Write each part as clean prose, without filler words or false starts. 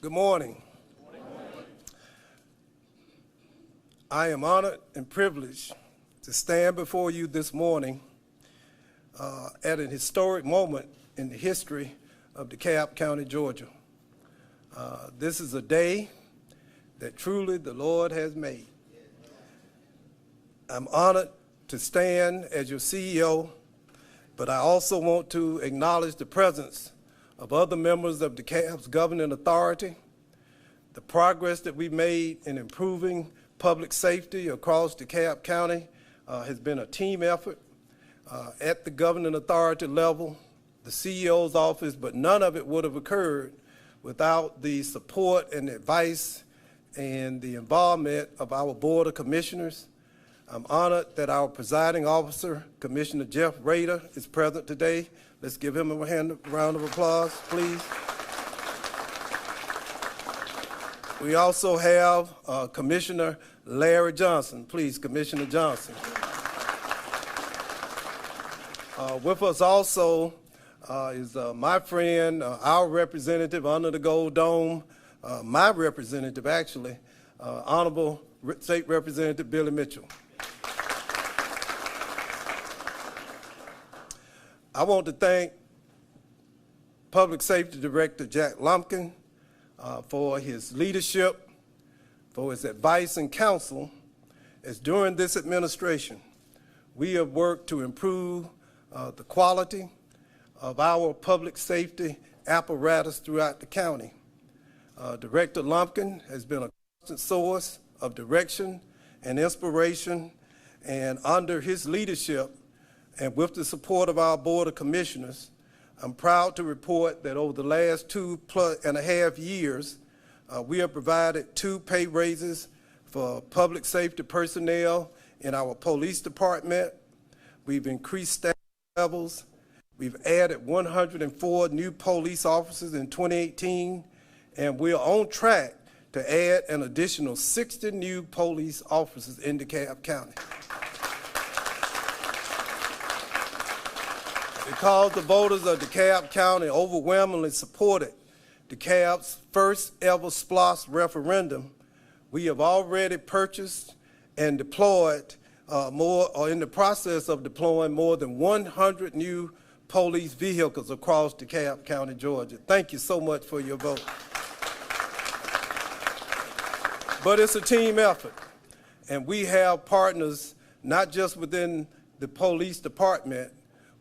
Good morning. I am honored and privileged to stand before you this morning at an historic moment in the history of DeKalb County, Georgia. This is a day that truly the Lord has made. I'm honored to stand as your CEO, but I also want to acknowledge the presence of other members of DeKalb's governing authority, the progress that we've made in improving public safety across DeKalb County has been a team effort at the governing authority level, the CEO's office, but none of it would have occurred without the support and advice and the involvement of our Board of Commissioners. I'm honored that our presiding officer, Commissioner Jeff Rader, is present today. Let's give him a round of applause, please. We also have Commissioner Larry Johnson. Please, Commissioner Johnson. With us also is my friend, our representative under the Gold Dome, my representative actually, Honorable State Representative Billy Mitchell. I want to thank Public Safety Director Jack Lumpkin for his leadership, for his advice and counsel, as during this administration, we have worked to improve the quality of our public safety apparatus throughout the county. Director Lumpkin has been a constant source of direction and inspiration, and under his leadership, and with the support of our Board of Commissioners, I'm proud to report that over the last 2.5 years, we have provided 2 pay raises for public safety personnel in our police department. We've increased staff levels. We've added 104 new police officers in 2018, and we're on track to add an additional 60 new police officers in DeKalb County. Because the voters of DeKalb County overwhelmingly supported DeKalb's first ever SPLOST referendum, we have already purchased and deployed in the process of deploying more than 100 new police vehicles across DeKalb County, Georgia. Thank you so much for your vote. But it's a team effort, and we have partners not just within the police department.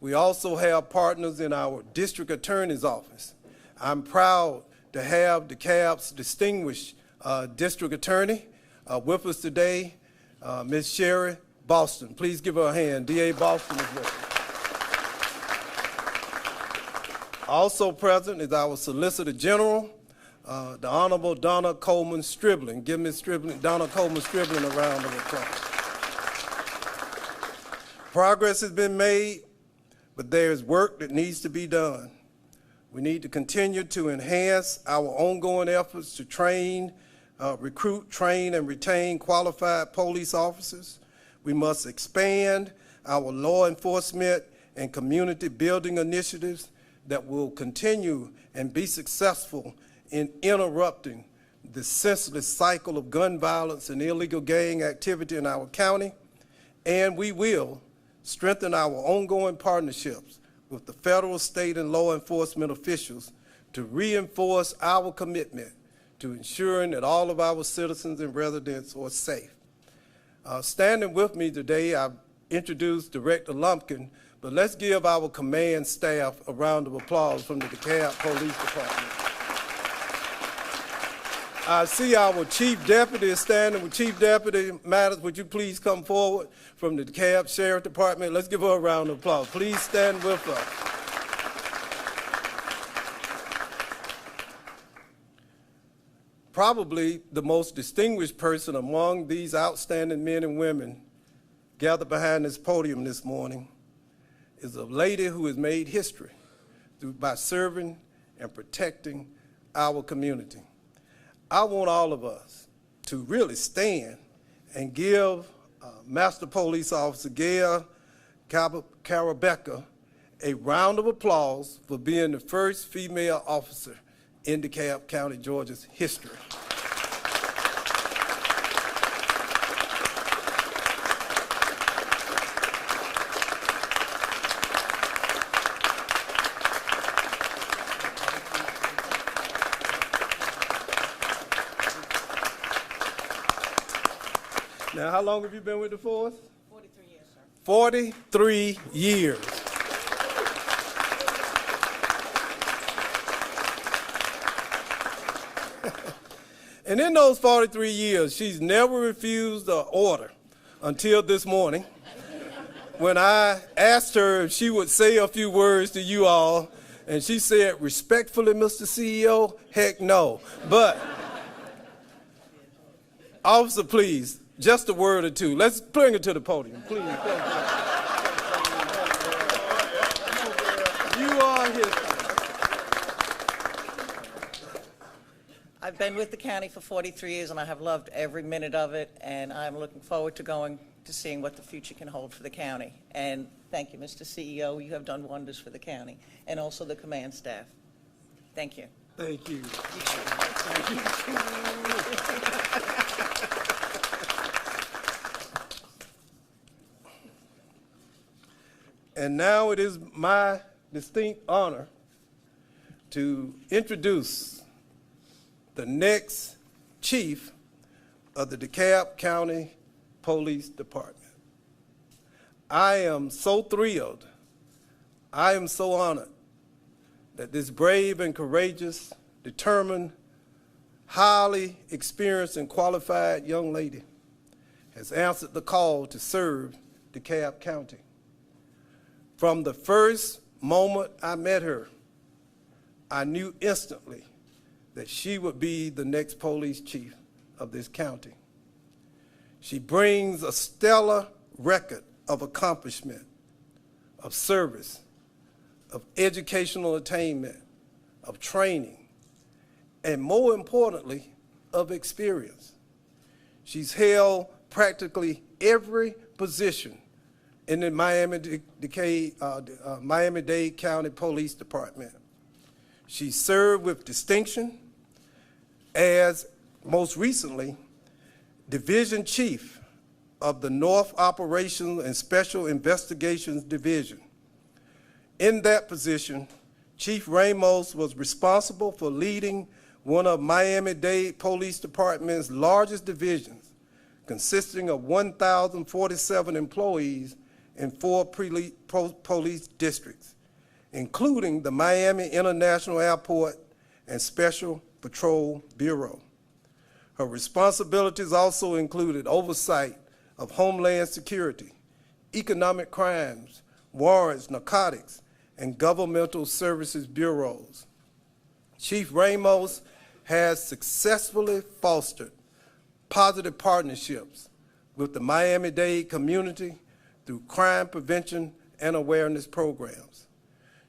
We also have partners in our district attorney's office. I'm proud to have DeKalb's distinguished district attorney with us today, Ms. Sherry Boston. Please give her a hand. DA Boston is with us. Also present is our Solicitor General, the Honorable Donna Coleman Stribling. Give Ms. Donna Coleman Stribling a round of applause. Progress has been made, but there is work that needs to be done. We need to continue to enhance our ongoing efforts to train, recruit, train, and retain qualified police officers. We must expand our law enforcement and community building initiatives that will continue and be successful in interrupting the senseless cycle of gun violence and illegal gang activity in our county. And we will strengthen our ongoing partnerships with the federal, state, and law enforcement officials to reinforce our commitment to ensuring that all of our citizens and residents are safe. Standing with me today, I've introduced Director Lumpkin, but let's give our command staff a round of applause from the DeKalb Police Department. I see our Chief Deputy is standing with Chief Deputy Matters. Would you please come forward from the DeKalb Sheriff Department? Let's give her a round of applause. Please stand with us. Probably the most distinguished person among these outstanding men and women gathered behind this podium this morning is a lady who has made history by serving and protecting our community. I want all of us to really stand and give Master Police Officer Gail Carabecca a round of applause for being the first female officer in DeKalb County, Georgia's history. Now, how long have you been with the force? 43 years, sir. 43 years. And in those 43 years, she's never refused an order until this morning when I asked her if she would say a few words to you all, and she said, respectfully, Mr. CEO, heck no. But, officer, please, just a word or two. Let's bring her to the podium, please. You are his. I've been with the county for 43 years, and I have loved every minute of it, and I'm looking forward to going to seeing what the future can hold for the county. And thank you, Mr. CEO. You have done wonders for the county, and also the command staff. Thank you. Thank you. And now it is my distinct honor to introduce the next chief of the DeKalb County Police Department. I am so thrilled, I am so honored that this brave and courageous, determined, highly experienced and qualified young lady has answered the call to serve DeKalb County. From the first moment I met her, I knew instantly that she would be the next police chief of this county. She brings a stellar record of accomplishment, of service, of educational attainment, of training, and more importantly, of experience. She's held practically every position in the Miami-Dade County Police Department. She served with distinction as, most recently, Division Chief of the North Operations and Special Investigations Division. In that position, Chief Ramos was responsible for leading one of Miami-Dade Police Department's largest divisions, consisting of 1,047 employees in 4 police districts, including the Miami International Airport and Special Patrol Bureau. Her responsibilities also included oversight of Homeland Security, economic crimes, warrants, narcotics, and governmental services bureaus. Chief Ramos has successfully fostered positive partnerships with the Miami-Dade community through crime prevention and awareness programs.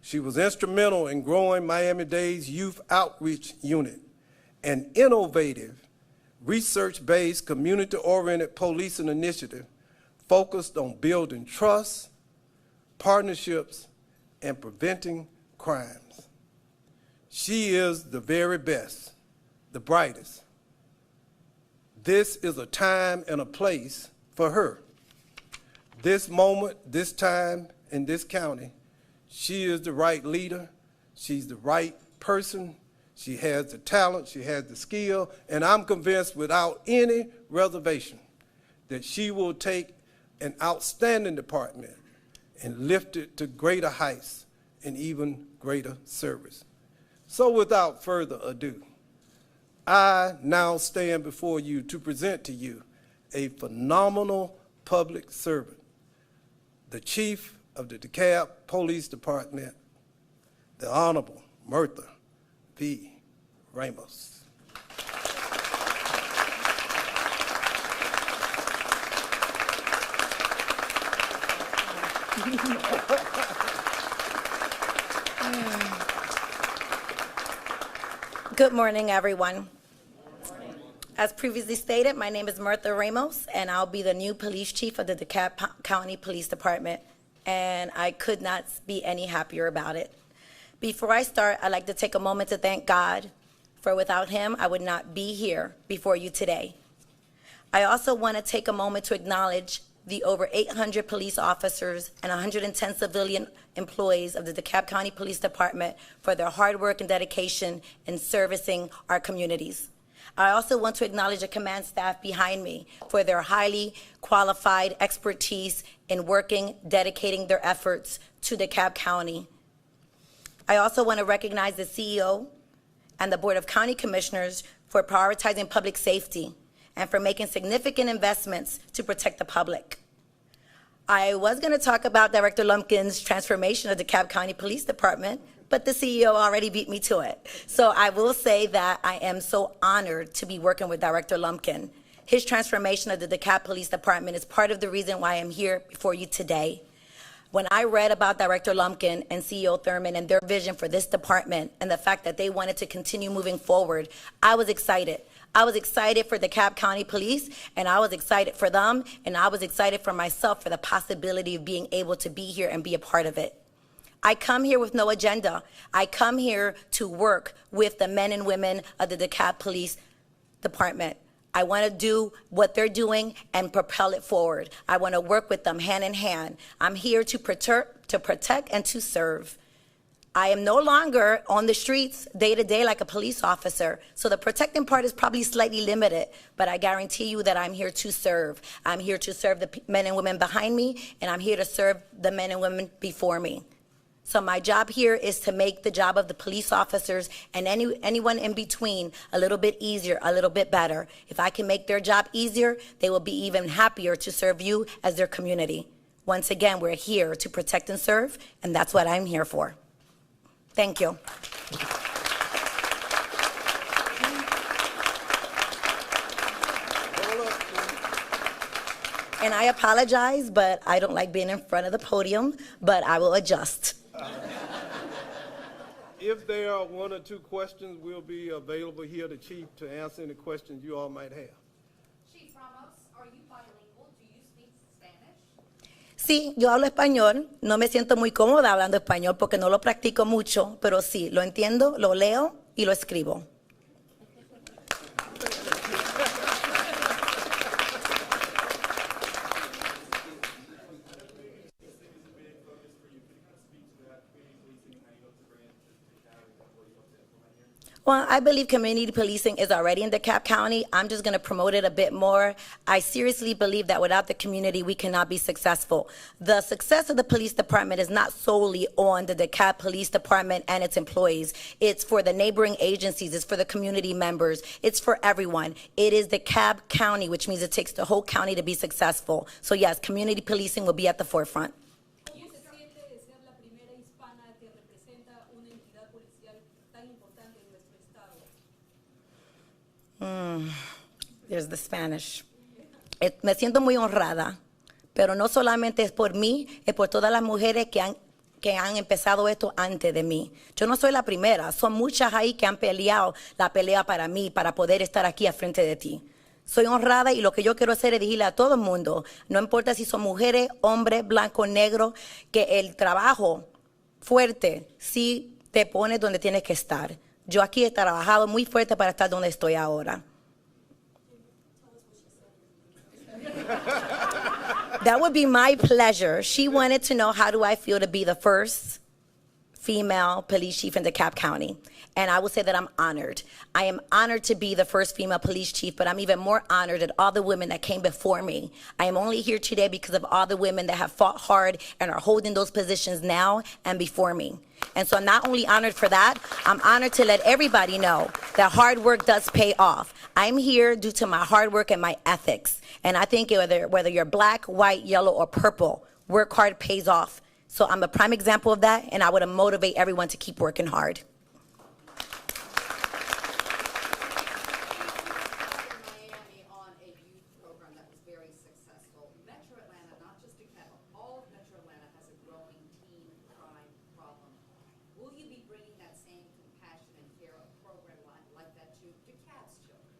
She was instrumental in growing Miami-Dade's Youth Outreach Unit, an innovative, research-based, community-oriented policing initiative focused on building trust, partnerships, and preventing crimes. She is the very best, the brightest. This is a time and a place for her. This moment, this time, in this county, she is the right leader, she's the right person, she has the talent, she has the skill, and I'm convinced without any reservation that she will take an outstanding department and lift it to greater heights and even greater service. So without further ado, I now stand before you to present to you a phenomenal public servant, the Chief of the DeKalb Police Department, the Honorable Mirtha V. Ramos. Good morning, everyone. As previously stated, my name is Mirtha Ramos, and I'll be the new police chief of the DeKalb County Police Department, and I could not be any happier about it. Before I start, I'd like to take a moment to thank God for without him, I would not be here before you today. I also want to take a moment to acknowledge the over 800 police officers and 110 civilian employees of the DeKalb County Police Department for their hard work and dedication in servicing our communities. I also want to acknowledge the command staff behind me for their highly qualified expertise in working, dedicating their efforts to DeKalb County. I also want to recognize the CEO and the Board of County Commissioners for prioritizing public safety and for making significant investments to protect the public. I was going to talk about Director Lumpkin's transformation of the DeKalb County Police Department, but the CEO already beat me to it. So I will say that I am so honored to be working with Director Lumpkin. His transformation of the DeKalb Police Department is part of the reason why I'm here before you today. When I read about Director Lumpkin and CEO Thurman and their vision for this department and the fact that they wanted to continue moving forward, I was excited. I was excited for DeKalb County Police, and I was excited for them, and I was excited for myself for the possibility of being able to be here and be a part of it. I come here with no agenda. I come here to work with the men and women of the DeKalb Police Department. I want to do what they're doing and propel it forward. I want to work with them hand in hand. I'm here to protect and to serve. I am no longer on the streets day to day like a police officer, so the protecting part is probably slightly limited, but I guarantee you that I'm here to serve. I'm here to serve the men and women behind me, and I'm here to serve the men and women before me. So my job here is to make the job of the police officers and anyone in between a little bit easier, a little bit better. If I can make their job easier, they will be even happier to serve you as their community. Once again, we're here to protect and serve, and that's what I'm here for. Thank you. And I apologize, but I don't like being in front of the podium, but I will adjust. If there are one or two questions, we'll be available here, the chief, to answer any questions you all might have. Chief Ramos, are you bilingual? Do you speak Spanish? Sí, yo hablo español. No me siento muy cómoda hablando español porque no lo practico mucho, pero sí, lo entiendo, lo leo y lo escribo. Well, I believe community policing is already in DeKalb County. I'm just going to promote it a bit more. I seriously believe that without the community, we cannot be successful. The success of the police department is not solely on the DeKalb Police Department and its employees. It's for the neighboring agencies. It's for the community members. It's for everyone. It is DeKalb County, which means it takes the whole county to be successful. So yes, community policing will be at the forefront. There's the Spanish. Me siento muy honrada, pero no solamente es por mí, es por todas las mujeres que han empezado esto antes de mí. Yo no soy la primera, son muchas ahí que han peleado la pelea para mí, para poder estar aquí al frente de ti. Soy honrada y lo que yo quiero hacer es decirle a todo el mundo, no importa si son mujeres, hombres, blancos, negros, que el trabajo fuerte sí te pone donde tienes que estar. Yo aquí he trabajado muy fuerte para estar donde estoy ahora. That would be my pleasure. She wanted to know, how do I feel to be the first female police chief in DeKalb County? And I will say that I'm honored. I am honored to be the first female police chief, but I'm even more honored at all the women that came before me. I am only here today because of all the women that have fought hard and are holding those positions now and before me. And so I'm not only honored for that, I'm honored to let everybody know that hard work does pay off. I'm here due to my hard work and my ethics. And I think whether you're black, white, yellow, or purple, work hard pays off. So I'm a prime example of that, and I would motivate everyone to keep working hard. Miami on a youth program that was very successful. Metro Atlanta, not just DeKalb, all of Metro Atlanta has a growing teen crime problem. Will you be bringing that same compassion and care program like that to DeKalb's children?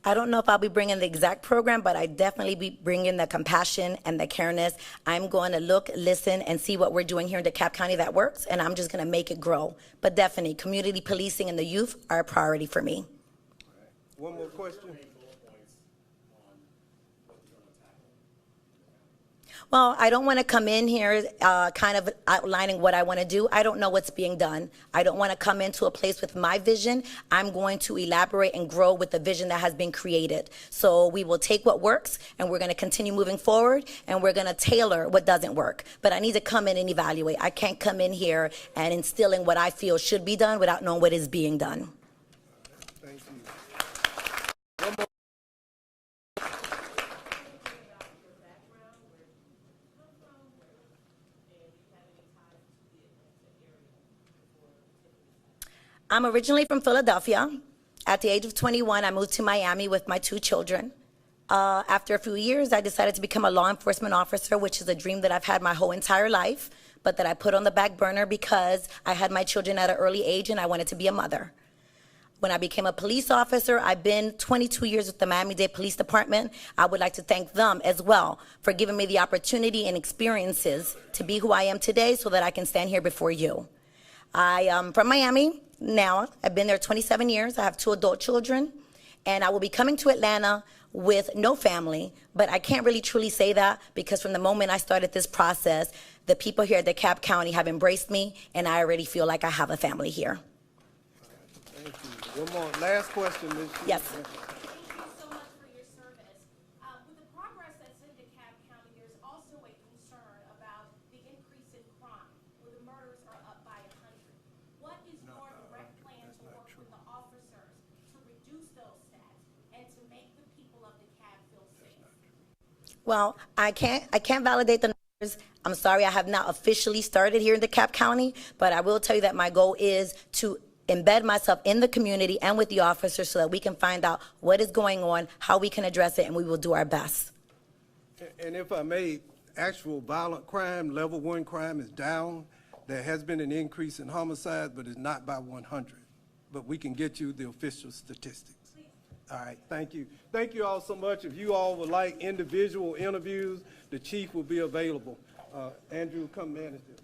I don't know if I'll be bringing the exact program, but I definitely be bringing the compassion and the careness. I'm going to look, listen, and see what we're doing here in DeKalb County that works, and I'm just going to make it grow. But definitely, community policing and the youth are a priority for me. One more question? Well, I don't want to come in here kind of outlining what I want to do. I don't know what's being done. I don't want to come into a place with my vision. I'm going to elaborate and grow with the vision that has been created. So we will take what works, and we're going to continue moving forward, and we're going to tailor what doesn't work. But I need to come in and evaluate. I can't come in here and instilling what I feel should be done without knowing what is being done. Thank you. One more. I'm originally from Philadelphia. At the age of 21, I moved to Miami with my 2 children. After a few years, I decided to become a law enforcement officer, which is a dream that I've had my whole entire life, but that I put on the back burner because I had my children at an early age and I wanted to be a mother. When I became a police officer, I've been 22 years with the Miami-Dade Police Department. I would like to thank them as well for giving me the opportunity and experiences to be who I am today so that I can stand here before you. I am from Miami now. I've been there 27 years. I have 2 adult children, and I will be coming to Atlanta with no family, but I can't really truly say that because from the moment I started this process, the people here at DeKalb County have embraced me, and I already feel like I have a family here. Thank you. One more, last question, Ms. Sheets. Yes. Thank you so much for your service. With the progress that's in DeKalb County, there's also a concern about the increase in crime, where the murders are up by 100. What is your direct plan to work with the officers to reduce those stats and to make the people of DeKalb feel safe? Well, I can't validate the numbers. I'm sorry, I have not officially started here in DeKalb County, but I will tell you that my goal is to embed myself in the community and with the officers so that we can find out what is going on, how we can address it, and we will do our best. And if I may, actual violent crime, level 1 crime is down. There has been an increase in homicides, but it's not by 100. But we can get you the official statistics. All right, thank you. Thank you all so much. If you all would like individual interviews, the chief will be available. Andrew, come manage this.